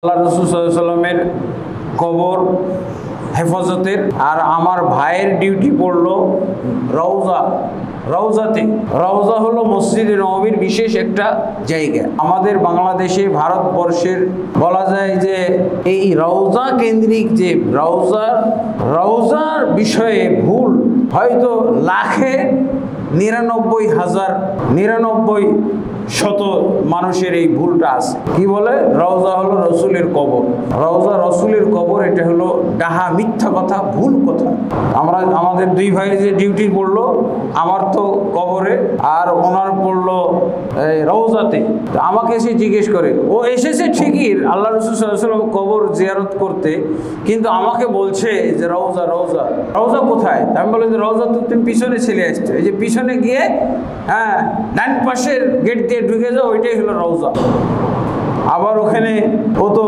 আল্লাহ রাসূল সাল্লাল্লাহু আলাইহি সাল্লামের কবর হেফাজতের আর আমার ভাইয়ের ডিউটি পড়লো রওজাতে। রওজা হলো মসজিদে নববীর বিশেষ একটা জায়গা। আমাদের বাংলাদেশে ভারতবর্ষের বলা যায় যে এই রওজা কেন্দ্রিক যে রওজার বিষয়ে ভুল হয়তো লাখে 99,000 মানুষের এই ভুলটা আছে। কি বলে রওজা হলো রসুলের কবর, রওজা রসুলের কবর, এটা হলো ডাহা মিথ্যা কথা, ভুল কথা। আমাদের দুই ভাই যে ডিউটি পড়লো, আমার তো কবরে আর ওনার পড়লো রওজাতে। আমাকে এসে জিজ্ঞেস করে, ও এসেছে ঠিকই আল্লাহ রসুল সাল্লাল্লাহু আলাইহি ওয়াসাল্লাম কবর জিয়ারত করতে, কিন্তু আমাকে বলছে যে রওজা কোথায়? আমি বলি যে রওজা তো তুমি পিছনে চলে আসছো, এই যে পিছনে গিয়ে ডান পাশের গেট দিয়ে ঢুকে যাও, ওইটাই হলো রওজা। আবার ওখানে ও তো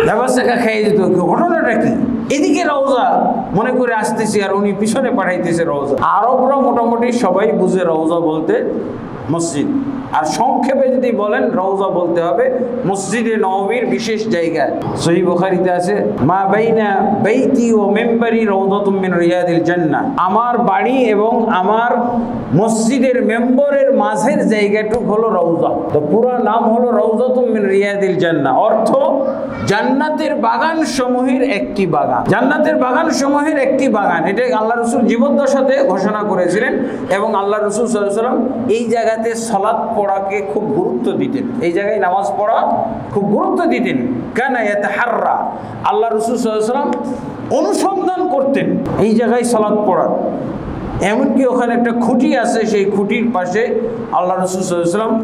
ব্যবস্থা খেয়ে যেত, ঘটনাটা কি? এদিকে রওজা মনে করে আসতেছি আর উনি পিছনে পাঠাইতেছে রওজা। আরবরা মোটামুটি সবাই বুঝে রওজা বলতে মসজিদ, আর সংক্ষেপে যদি বলেন রওজা বলতে হবে মসজিদে নববীর বিশেষ জায়গা। সহিহ বুখারীতে আছে, মা বাইনা বাইতি ও মিম্বারি রাউযাতুম মিন রিয়াদিল জান্নাহ, আমার বাড়ি এবং আমার মসজিদের মেম্বরের মাঝের জায়গাটুকু হলো রওজা। তো পুরো নাম হলো রাউযাতুম মিন রিয়াদিল জান্নাহ, অর্থ জান্নাতের বাগান সমূহের একটি বাগান। জান্নাতের বাগান সমূহের একটি বাগান, এটা আল্লাহ রাসূল জীবদ্দশাতে ঘোষণা করেছিলেন। এবং আল্লাহ রাসূল সাল্লাল্লাহু আলাইহি ওয়াসাল্লাম এই জায়গাতে সালাত পড়াকে খুব গুরুত্ব দিতেন, এই জায়গায় নামাজ পড়া খুব গুরুত্ব দিতেন। কানা ইয়াতাহাররা, আল্লাহ রাসূল সাল্লাল্লাহু আলাইহি ওয়াসাল্লাম অনুসন্ধান করতেন এই জায়গায় সালাত পড়ার। এমনকি ওখানে একটা খুঁটি আছে, সেই খুঁটির পাশে আল্লাহ রাসূল সাল্লাল্লাহু আলাইহি ওয়াসাল্লাম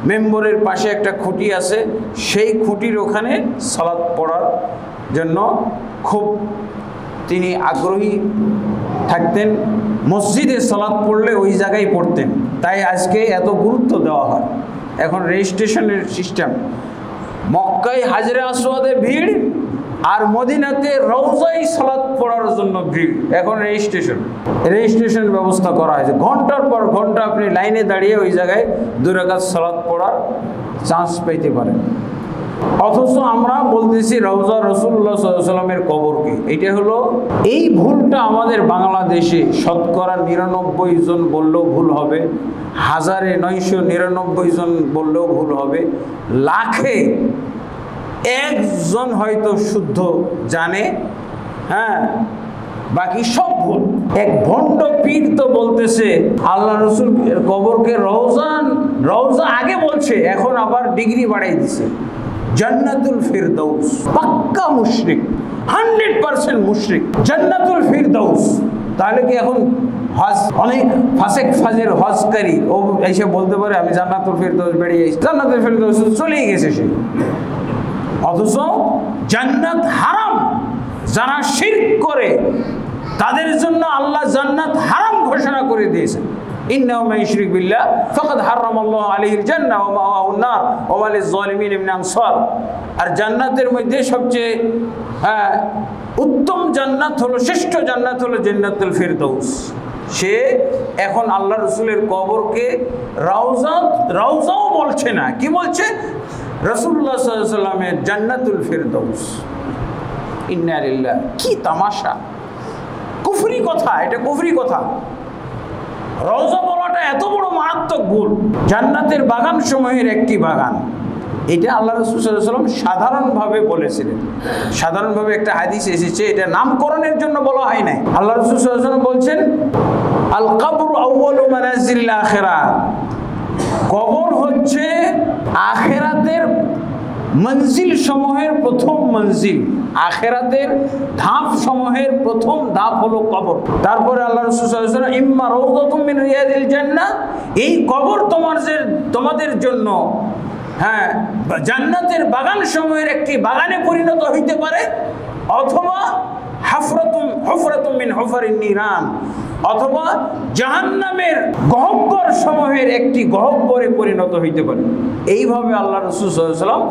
মেম্বরের পাশে একটা খুঁটি আছে, সেই খুঁটির ওখানে সালাত পড়ার জন্য খুব তিনি আগ্রহী থাকতেন। মসজিদে সালাত পড়লে ওই জায়গায় পড়তেন, তাই আজকে এত গুরুত্ব দেওয়া হয়। এখন রেজিস্ট্রেশনের সিস্টেম, মক্কায় হাজরে আসওয়াদে ভিড় আর মদিনাতে রওজায় সালাত পড়ার জন্য ভিড়। এখন রেজিস্ট্রেশন ব্যবস্থা করা হয়েছে, ঘন্টার পর ঘন্টা আপনি লাইনে দাঁড়িয়ে ওই জায়গায় 2 রাকাত সালাত পড়ার চান্স পেতে পারেন। অথচ আমরা বলতেছি রওজা রাসূলুল্লাহ সাল্লাল্লাহু আলাইহি ওয়াসাল্লামের কবরকে। এটা হলো এই ভুলটা আমাদের বাংলাদেশে শতকরা 99 জন বললেও ভুল হবে, 1999 জন বললেও ভুল হবে, লাখে 1 জন হয়তো শুদ্ধ জানে, বাকি সব ভুল। এক ভণ্ড পীর তো বলতেছে আল্লাহ রসুল কবরকে রওজা আগে বলছে, এখন আবার ডিগ্রি বাড়াই দিছে জান্নাতুল ফিরদাউস। পাক্কা মুশরিক, 100% মুশরিক, জান্নাতুল ফিরদাউস। তাহলে কি এখন অনেক ফাসেক ফাজের হজকারী ও এসে বলতে পারে আমি জান্নাতুল ফিরদাউস বেরিয়ে এসেছি, জান্নাতুল ফিরদাউস চলেই গেছে সে। অথচ জান্নাত হারাম, যারা শিরক করে তাদের জন্য আল্লাহ জান্নাত হারাম ঘোষণা করে দিয়েছেন। ইন্নাহু মান ইউশরিক বিল্লাহ ফাকাদ হারামাল্লাহু আলাইহিল জান্নাহ ওয়া মাওয়াহুন নার ওয়া মা লিয-যালিমিন মিন আনসার। আর জান্নাতের মধ্যে সবচেয়ে উত্তম জান্নাত হলো, শ্রেষ্ঠ জান্নাত হলো জান্নাতুল ফিরদাউস। সে এখন আল্লাহ রাসূলের কবরকে রওজাও বলছে না, কি বলছে? রাসূলুল্লাহ সাল্লাল্লাহু আলাইহি ওয়াসাল্লামের জান্নাতুল ফিরদাউস। ইন্না লিল্লাহি, কি তামাশা! কুফরি কথা, এটা কুফরি কথা। রওজা বলাটা এত বড় মারাত্মক ভুল। জান্নাতের বাগান সমূহের একটি বাগান, এটা আল্লাহ রাসূল সাল্লাল্লাহু আলাইহি ওয়াসাল্লাম সাধারণভাবে বলেছিলেন। সাধারণভাবে একটা হাদিস এসেছে, এটা নামকরণের জন্য বলা হয় নাই। আল্লাহ রাসূল সাল্লাল্লাহু আলাইহি ওয়াসাল্লাম বলছেন আল কবরু আউয়ালু মানাজিলিল আখিরাহ, কবর হচ্ছে আখিরাতের মঞ্জিল সমূহের প্রথম মঞ্জিল, আখিরাতের ধাপ সমূহের প্রথম ধাপ হলো কবর। তারপরে আল্লাহ রাসূল সাল্লাল্লাহু আলাইহি ওয়াসাল্লাম ইম্মা রাউযাতুম মিন রিয়াদিল জান্নাহ, এই কবর তোমাদের জন্য জান্নাতের বাগান সমূহের একটি বাগানে পরিণত হইতে পারে, অথবা হুফরাতুম মিন হুফারিন নিরান, অথবা জাহান্নামের গহ্বর সমূহের একটি গহ্বরে পরিণত হইতে পারে। এইভাবে আল্লাহ রাসূল সাল্লাল্লাহু আলাইহি ওয়াসাল্লাম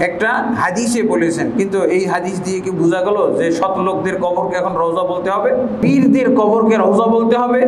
একটা হাদিসে বলেছেন। কিন্তু এই হাদিস দিয়ে কি বোঝা গেল যে সৎ লোকদের কবরকে এখন রওজা বলতে হবে, পীরদের কবরকে রওজা বলতে হবে?